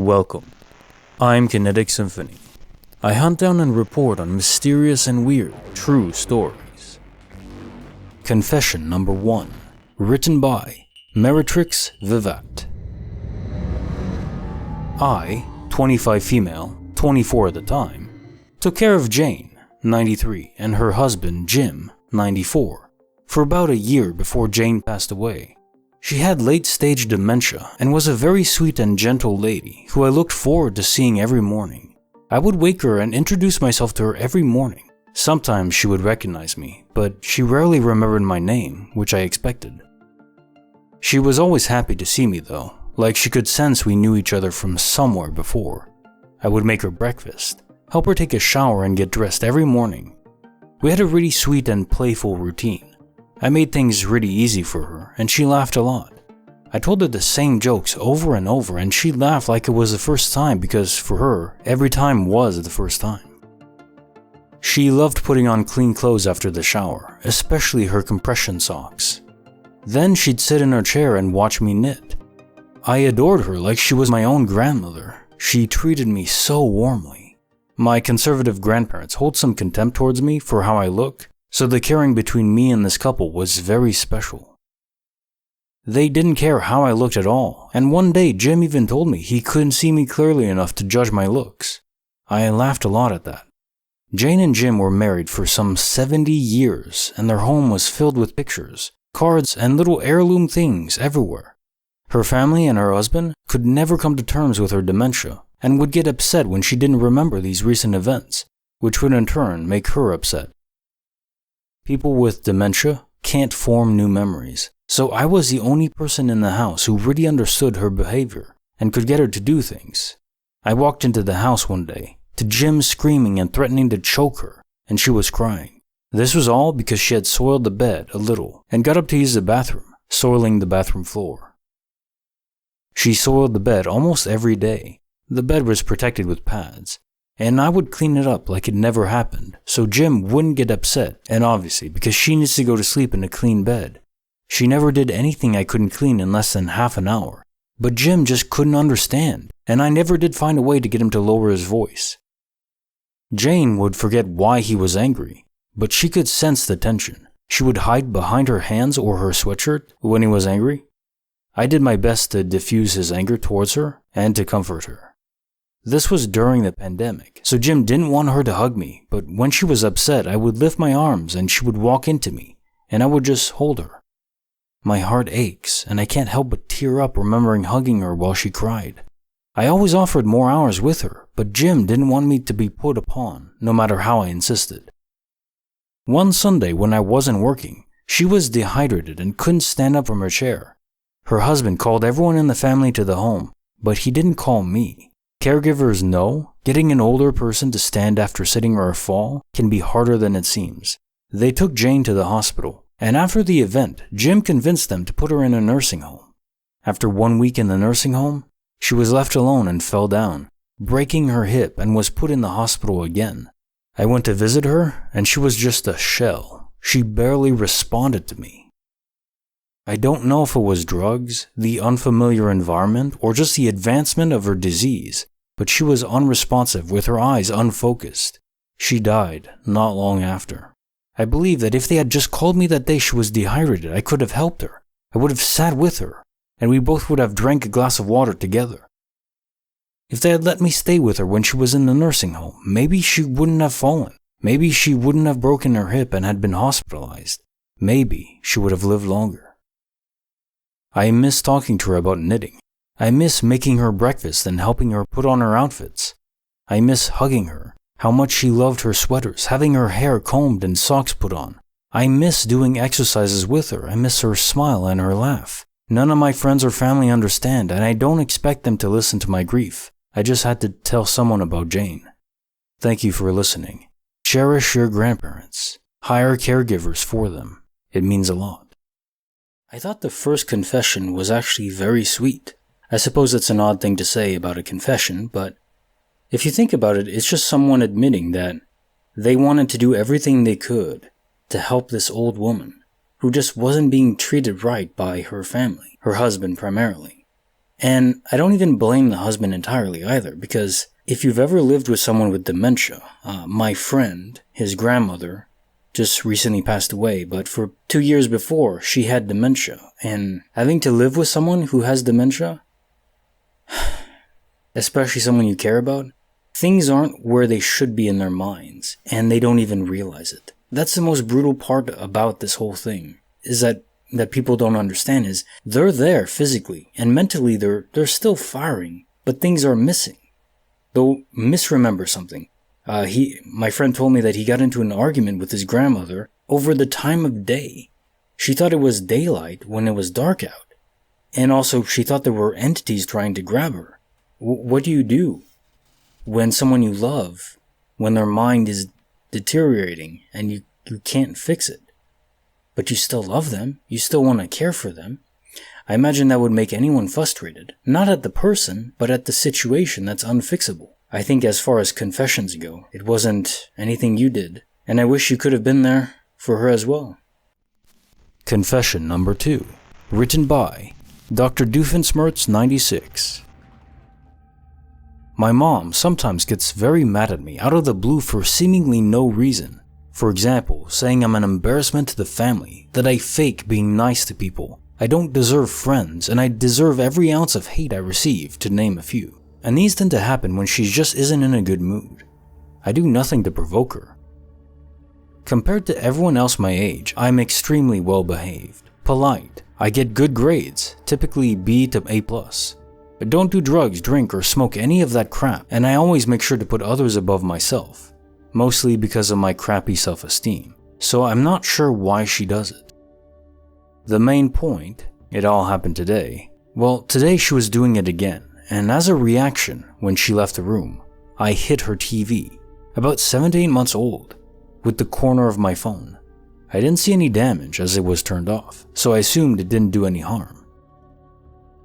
Welcome. I'm Kinetic Symphony. I hunt down and report on mysterious and weird, true stories. Confession number 1, written by meretrix-vivat. I, 25 female, 24 at the time, took care of Jane, 93, and her husband, Jim, 94, for about a year before Jane passed away. She had late-stage dementia and was a very sweet and gentle lady who I looked forward to seeing every morning. I would wake her and introduce myself to her every morning. Sometimes she would recognize me, but she rarely remembered my name, which I expected. She was always happy to see me though, like she could sense we knew each other from somewhere before. I would make her breakfast, help her take a shower and get dressed every morning. We had a really sweet and playful routine. I made things really easy for her, and she laughed a lot. I told her the same jokes over and over, and she laughed like it was the first time because, for her, every time was the first time. She loved putting on clean clothes after the shower, especially her compression socks. Then she'd sit in her chair and watch me knit. I adored her like she was my own grandmother. She treated me so warmly. My conservative grandparents hold some contempt towards me for how I look, so the caring between me and this couple was very special. They didn't care how I looked at all, and one day Jim even told me he couldn't see me clearly enough to judge my looks. I laughed a lot at that. Jane and Jim were married for some 70 years, and their home was filled with pictures, cards, and little heirloom things everywhere. Her family and her husband could never come to terms with her dementia, and would get upset when she didn't remember these recent events, which would in turn make her upset. People with dementia can't form new memories, so I was the only person in the house who really understood her behavior and could get her to do things. I walked into the house one day, to Jim screaming and threatening to choke her, and she was crying. This was all because she had soiled the bed a little and got up to use the bathroom, soiling the bathroom floor. She soiled the bed almost every day. The bed was protected with pads, and I would clean it up like it never happened, so Jim wouldn't get upset, and obviously because she needs to go to sleep in a clean bed. She never did anything I couldn't clean in less than half an hour, but Jim just couldn't understand, and I never did find a way to get him to lower his voice. Jane would forget why he was angry, but she could sense the tension. She would hide behind her hands or her sweatshirt when he was angry. I did my best to diffuse his anger towards her and to comfort her. This was during the pandemic, so Jim didn't want her to hug me, but when she was upset, I would lift my arms and she would walk into me, and I would just hold her. My heart aches, and I can't help but tear up remembering hugging her while she cried. I always offered more hours with her, but Jim didn't want me to be put upon, no matter how I insisted. One Sunday when I wasn't working, she was dehydrated and couldn't stand up from her chair. Her husband called everyone in the family to the home, but he didn't call me. Caregivers know getting an older person to stand after sitting or a fall can be harder than it seems. They took Jane to the hospital, and after the event, Jim convinced them to put her in a nursing home. After 1 week in the nursing home, she was left alone and fell down, breaking her hip, and was put in the hospital again. I went to visit her, and she was just a shell. She barely responded to me. I don't know if it was drugs, the unfamiliar environment, or just the advancement of her disease, but she was unresponsive with her eyes unfocused. She died not long after. I believe that if they had just called me that day she was dehydrated, I could have helped her. I would have sat with her, and we both would have drank a glass of water together. If they had let me stay with her when she was in the nursing home, maybe she wouldn't have fallen. Maybe she wouldn't have broken her hip and had been hospitalized. Maybe she would have lived longer. I miss talking to her about knitting. I miss making her breakfast and helping her put on her outfits. I miss hugging her, how much she loved her sweaters, having her hair combed and socks put on. I miss doing exercises with her. I miss her smile and her laugh. None of my friends or family understand, and I don't expect them to listen to my grief. I just had to tell someone about Jane. Thank you for listening. Cherish your grandparents. Hire caregivers for them. It means a lot. I thought the first confession was actually very sweet. I suppose it's an odd thing to say about a confession, but if you think about it, it's just someone admitting that they wanted to do everything they could to help this old woman who just wasn't being treated right by her family, her husband primarily. And I don't even blame the husband entirely either, because if you've ever lived with someone with dementia, my friend, his grandmother, just recently passed away, but for 2 years before, she had dementia. And having to live with someone who has dementia, especially someone you care about, things aren't where they should be in their minds, and they don't even realize it. That's the most brutal part about this whole thing, is that people don't understand is they're there physically, and mentally they're still firing, but things are missing. They'll misremember something. My friend told me that he got into an argument with his grandmother over the time of day. She thought it was daylight when it was dark out. And also, she thought there were entities trying to grab her. What do you do when someone you love, when their mind is deteriorating and you can't fix it? But you still love them, you still want to care for them. I imagine that would make anyone frustrated. Not at the person, but at the situation that's unfixable. I think as far as confessions go, it wasn't anything you did, and I wish you could have been there for her as well. Confession number 2, written by Dr. Doofenshmirtz 96. My mom sometimes gets very mad at me out of the blue for seemingly no reason. For example, saying I'm an embarrassment to the family, that I fake being nice to people, I don't deserve friends, and I deserve every ounce of hate I receive, to name a few. And these tend to happen when she just isn't in a good mood. I do nothing to provoke her. Compared to everyone else my age, I'm extremely well behaved, polite, I get good grades, typically B to A+. I don't do drugs, drink, or smoke any of that crap, and I always make sure to put others above myself, mostly because of my crappy self-esteem, so I'm not sure why she does it. The main point, it all happened today. Well, today she was doing it again. And as a reaction, when she left the room, I hit her TV, about 7 to 8 months old, with the corner of my phone. I didn't see any damage as it was turned off, so I assumed it didn't do any harm.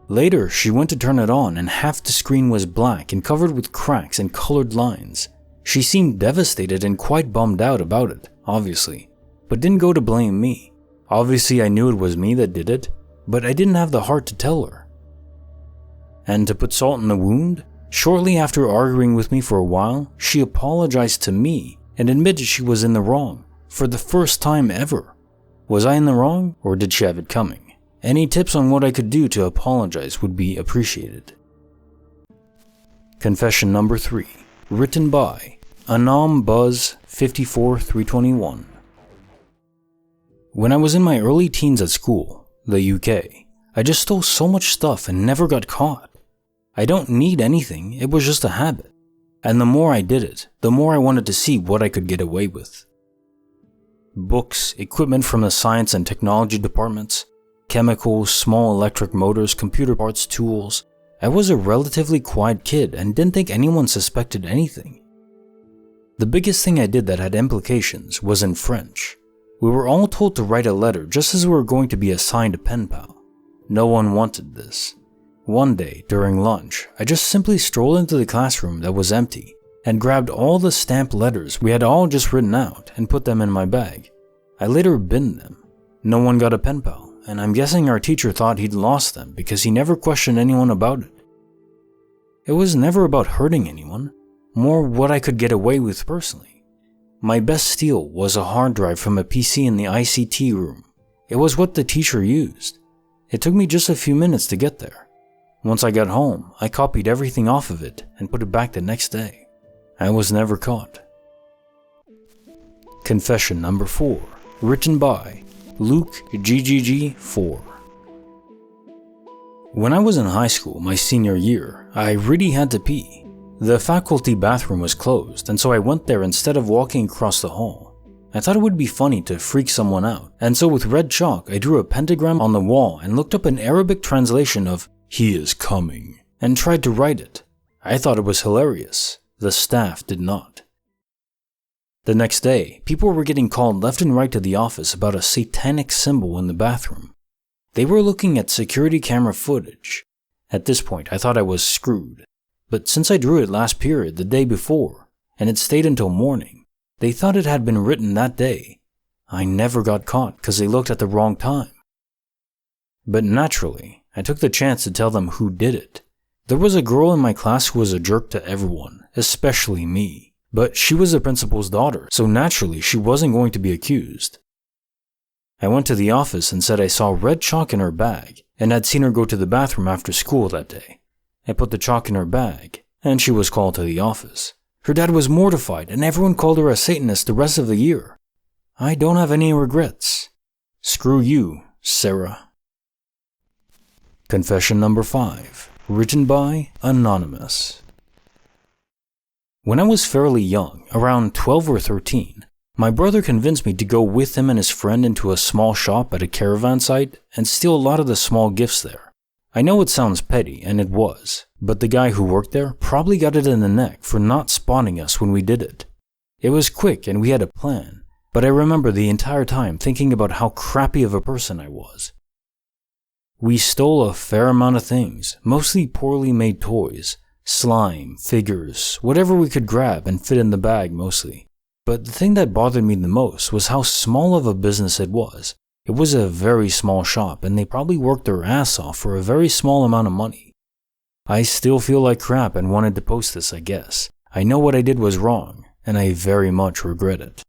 Later, she went to turn it on and half the screen was black and covered with cracks and colored lines. She seemed devastated and quite bummed out about it, obviously, but didn't go to blame me. Obviously, I knew it was me that did it, but I didn't have the heart to tell her. And to put salt in the wound, shortly after arguing with me for a while, she apologized to me and admitted she was in the wrong, for the first time ever. Was I in the wrong, or did she have it coming? Any tips on what I could do to apologize would be appreciated. Confession number 3, written by Anam Buzz 54321. When I was in my early teens at school, the UK, I just stole so much stuff and never got caught. I don't need anything, it was just a habit. And the more I did it, the more I wanted to see what I could get away with. Books, equipment from the science and technology departments, chemicals, small electric motors, computer parts, tools. I was a relatively quiet kid and didn't think anyone suspected anything. The biggest thing I did that had implications was in French. We were all told to write a letter just as we were going to be assigned a pen pal. No one wanted this. One day, during lunch, I just simply strolled into the classroom that was empty and grabbed all the stamped letters we had all just written out and put them in my bag. I later binned them. No one got a pen pal, and I'm guessing our teacher thought he'd lost them because he never questioned anyone about it. It was never about hurting anyone, more what I could get away with personally. My best steal was a hard drive from a PC in the ICT room. It was what the teacher used. It took me just a few minutes to get there. Once I got home, I copied everything off of it and put it back the next day. I was never caught. Confession number 4, written by Luke GGG4. When I was in high school, my senior year, I really had to pee. The faculty bathroom was closed, and so I went there instead of walking across the hall. I thought it would be funny to freak someone out, and so with red chalk I drew a pentagram on the wall and looked up an Arabic translation of "He is coming" and tried to write it. I thought it was hilarious. The staff did not. The next day, people were getting called left and right to the office about a satanic symbol in the bathroom. They were looking at security camera footage. At this point, I thought I was screwed. But since I drew it last period the day before, and it stayed until morning, they thought it had been written that day. I never got caught because they looked at the wrong time. But naturally, I took the chance to tell them who did it. There was a girl in my class who was a jerk to everyone, especially me. But she was the principal's daughter, so naturally she wasn't going to be accused. I went to the office and said I saw red chalk in her bag and had seen her go to the bathroom after school that day. I put the chalk in her bag, and she was called to the office. Her dad was mortified, and everyone called her a Satanist the rest of the year. I don't have any regrets. Screw you, Sarah. Confession number 5, written by Anonymous. When I was fairly young, around 12 or 13, my brother convinced me to go with him and his friend into a small shop at a caravan site and steal a lot of the small gifts there. I know it sounds petty, and it was, but the guy who worked there probably got it in the neck for not spotting us when we did it. It was quick and we had a plan, but I remember the entire time thinking about how crappy of a person I was. We stole a fair amount of things, mostly poorly made toys, slime, figures, whatever we could grab and fit in the bag mostly. But the thing that bothered me the most was how small of a business it was. It was a very small shop and they probably worked their ass off for a very small amount of money. I still feel like crap and wanted to post this, I guess. I know what I did was wrong, and I very much regret it.